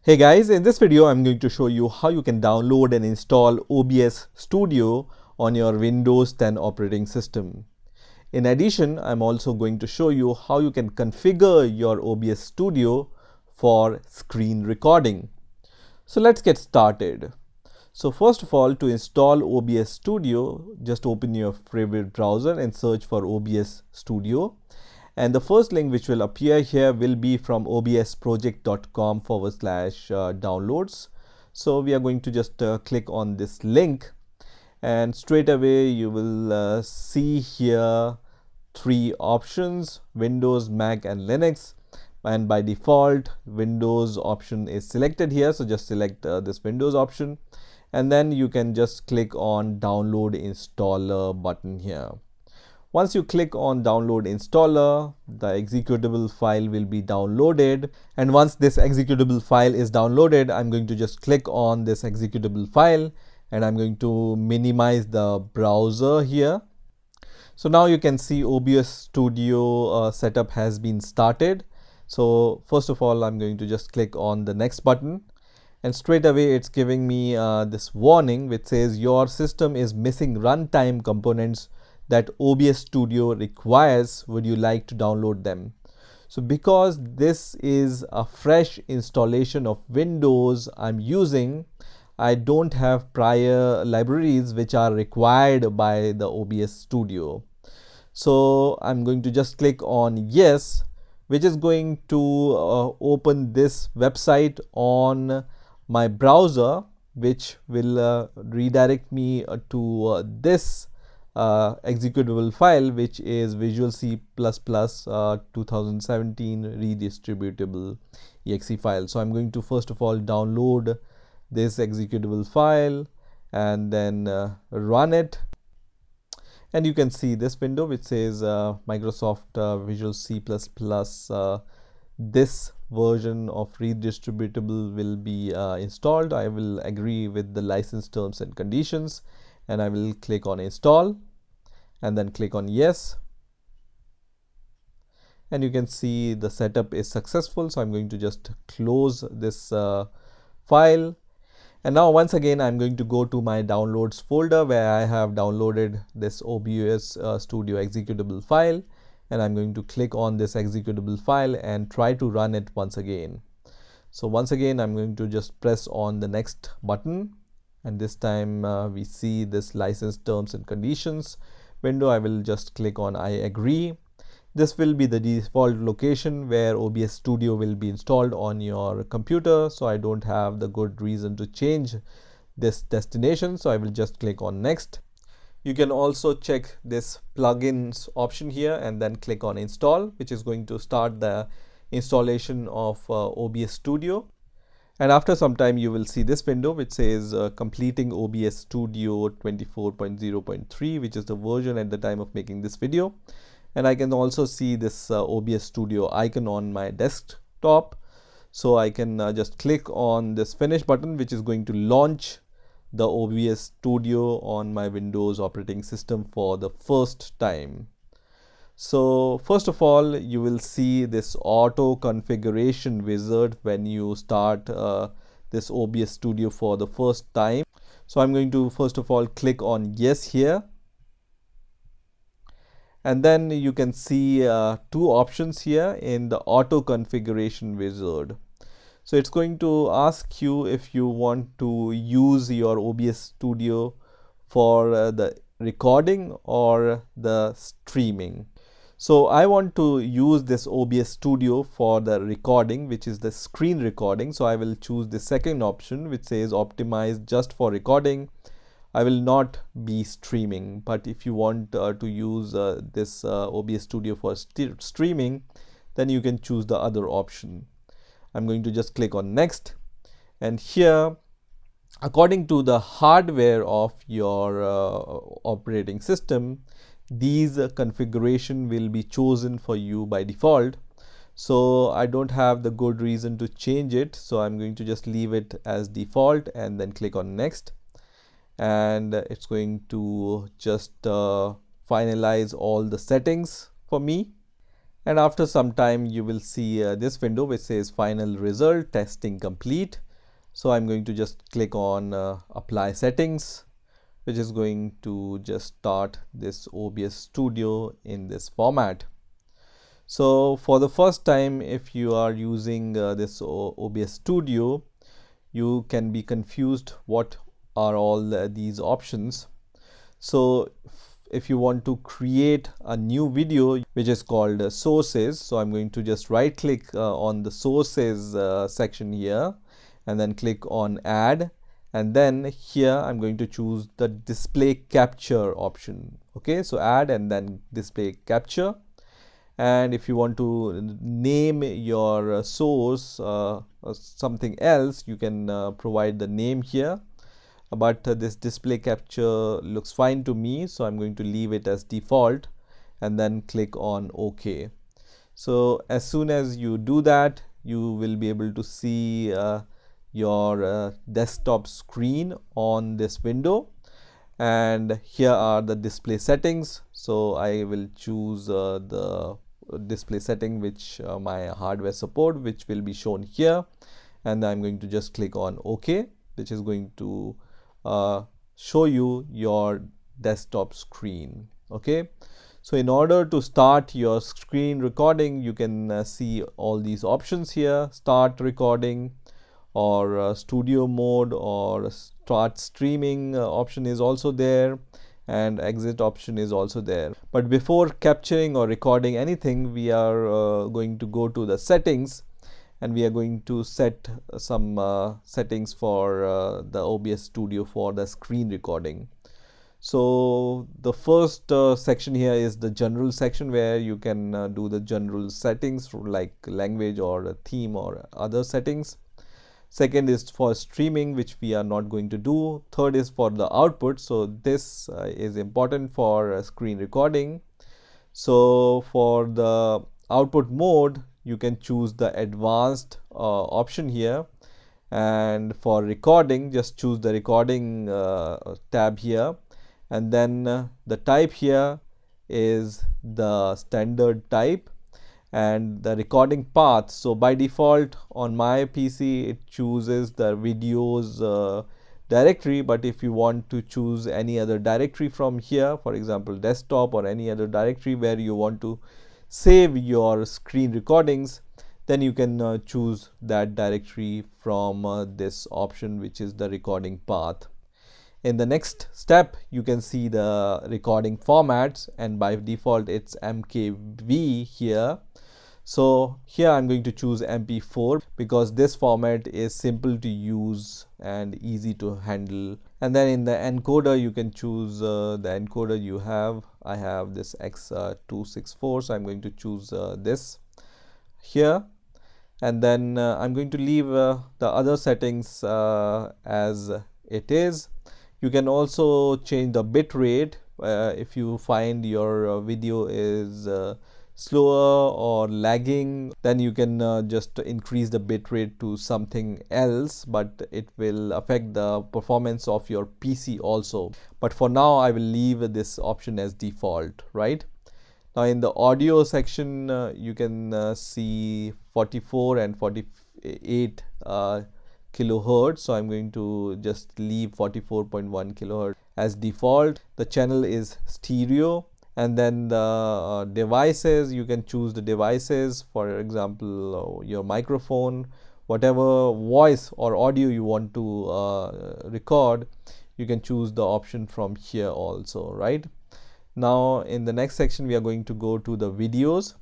Hey guys, in this video I'm going to show you how you can download and install OBS Studio on your Windows 10 operating system. In addition, I'm also going to show you how you can configure your OBS Studio for screen recording. So let's get started. So first of all, to install OBS Studio, just open your favorite browser and search for OBS Studio. And the first link which will appear here will be from obsproject.com/downloads. So we are going to just click on this link, and straight away you will see here three options: Windows, Mac and Linux. And by default Windows option is selected here, so just select this Windows option, and then you can just click on download installer button here. Once you click on download installer, the executable file will be downloaded, and once this executable file is downloaded, I'm going to just click on this executable file and I'm going to minimize the browser here. So now you can see OBS Studio setup has been started. So first of all, I'm going to just click on the next button, and straight away it's giving me this warning which says your system is missing runtime components that OBS Studio requires. Would you like to download them? So because this is a fresh installation of Windows I'm using, I don't have prior libraries which are required by the OBS Studio. So I'm going to just click on yes, which is going to open this website on my browser, which will redirect me to this executable file, which is Visual C++ 2017 redistributable exe file. So I'm going to first of all download this executable file and then run it, and you can see this window which says Microsoft Visual C++, this version of redistributable will be installed. I will agree with the license terms and conditions, and I will click on install and then click on yes, and you can see the setup is successful. So I'm going to just close this file, and now once again I'm going to go to my downloads folder where I have downloaded this OBS Studio executable file, and I'm going to click on this executable file and try to run it once again. So once again I'm going to just press on the next button, and this time we see this license terms and conditions window. I will just click on I agree. This will be the default location where OBS Studio will be installed on your computer, so I don't have the good reason to change this destination, so I will just click on next. You can also check this plugins option here and then click on install, which is going to start the installation of OBS Studio. And after some time you will see this window which says completing OBS Studio 24.0.3, which is the version at the time of making this video. And I can also see this OBS Studio icon on my desktop, so I can just click on this finish button, which is going to launch the OBS Studio on my Windows operating system for the first time. So first of all, you will see this auto configuration wizard when you start this OBS Studio for the first time. So I'm going to first of all click on yes here, and then you can see two options here in the auto configuration wizard. So it's going to ask you if you want to use your OBS Studio for the recording or the streaming. So I want to use this OBS Studio for the recording, which is the screen recording. So I will choose the second option which says optimized just for recording. I will not be streaming, but if you want to use this OBS Studio for streaming, then you can choose the other option. I'm going to just click on next, and here, according to the hardware of your operating system, these configuration will be chosen for you by default. So I don't have the good reason to change it, so I'm going to just leave it as default and then click on next, and it's going to just finalize all the settings for me. And after some time you will see this window which says final result testing complete. So I'm going to just click on apply settings, which is going to just start this OBS Studio in this format. So for the first time, if you are using this OBS Studio, you can be confused what are all these options. So if you want to create a new video which is called sources, so I'm going to just right click on the sources section here and then click on add, and then here I'm going to choose the display capture option. Okay, so add and then display capture. And if you want to name your source something else, you can provide the name here, but this display capture looks fine to me, so I'm going to leave it as default and then click on OK. So as soon as you do that, you will be able to see your desktop screen on this window, and here are the display settings. So I will choose the display setting which my hardware support, which will be shown here, and I'm going to just click on OK, which is going to show you your desktop screen. Okay, so in order to start your screen recording, you can see all these options here: start recording, or studio mode, or start streaming option is also there, and exit option is also there. But before capturing or recording anything, we are going to go to the settings, and we are going to set some settings for the OBS Studio for the screen recording. So the first section here is the general section, where you can do the general settings like language or a theme or other settings. Second is for streaming, which we are not going to do. Third is for the output. So this is important for screen recording. So for the output mode, you can choose the advanced option here, and for recording, just choose the recording tab here, and then the type here is the standard type, and the recording path. So by default on my PC it chooses the videos directory, but if you want to choose any other directory from here, for example desktop or any other directory where you want to save your screen recordings, then you can choose that directory from this option, which is the recording path. In the next step, you can see the recording formats, and by default it's MKV here. So here I'm going to choose MP4 because this format is simple to use and easy to handle. And then in the encoder, you can choose the encoder you have. I have this X264, so I'm going to choose this here. And then I'm going to leave the other settings as it is. You can also change the bit rate if you find your video is slower or lagging, then you can just increase the bit rate to something else, but it will affect the performance of your PC also. But for now I will leave this option as default, right? Now in the audio section, you can see 44 and 48 kilohertz. So I'm going to just leave 44.1 kilohertz as default. The channel is stereo. And then the devices, you can choose the devices, for example your microphone, whatever voice or audio you want to record, you can choose the option from here also, right? Now in the next section we are going to go to the videos.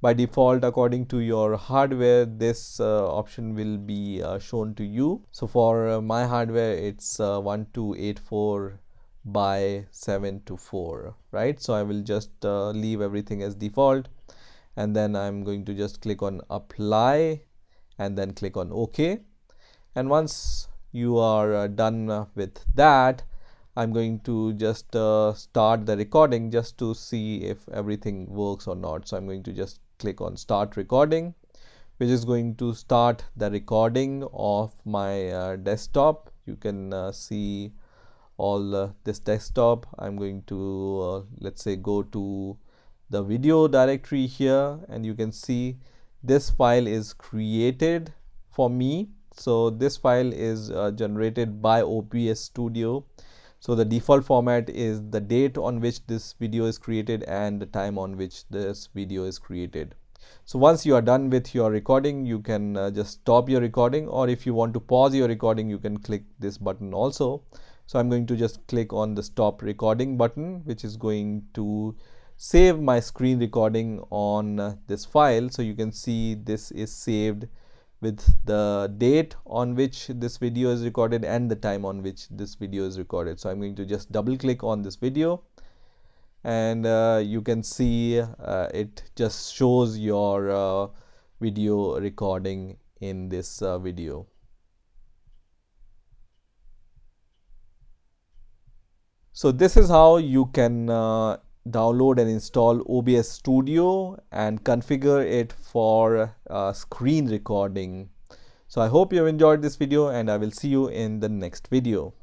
By default, according to your hardware, this option will be shown to you. So for my hardware it's 1284 by 724, right? So I will just leave everything as default, and then I'm going to just click on apply and then click on OK. And once you are done with that, I'm going to just start the recording just to see if everything works or not. So I'm going to just click on start recording, which is going to start the recording of my desktop. You can see all this desktop. I'm going to let's say go to the video directory here, and you can see this file is created for me. So this file is generated by OBS Studio. So the default format is the date on which this video is created and the time on which this video is created. So once you are done with your recording, you can just stop your recording, or if you want to pause your recording, you can click this button also. So I'm going to just click on the stop recording button, which is going to save my screen recording on this file. So you can see this is saved with the date on which this video is recorded and the time on which this video is recorded. So I'm going to just double click on this video, and you can see it just shows your video recording in this video. So this is how you can download and install OBS Studio and configure it for screen recording. So I hope you have enjoyed this video, and I will see you in the next video.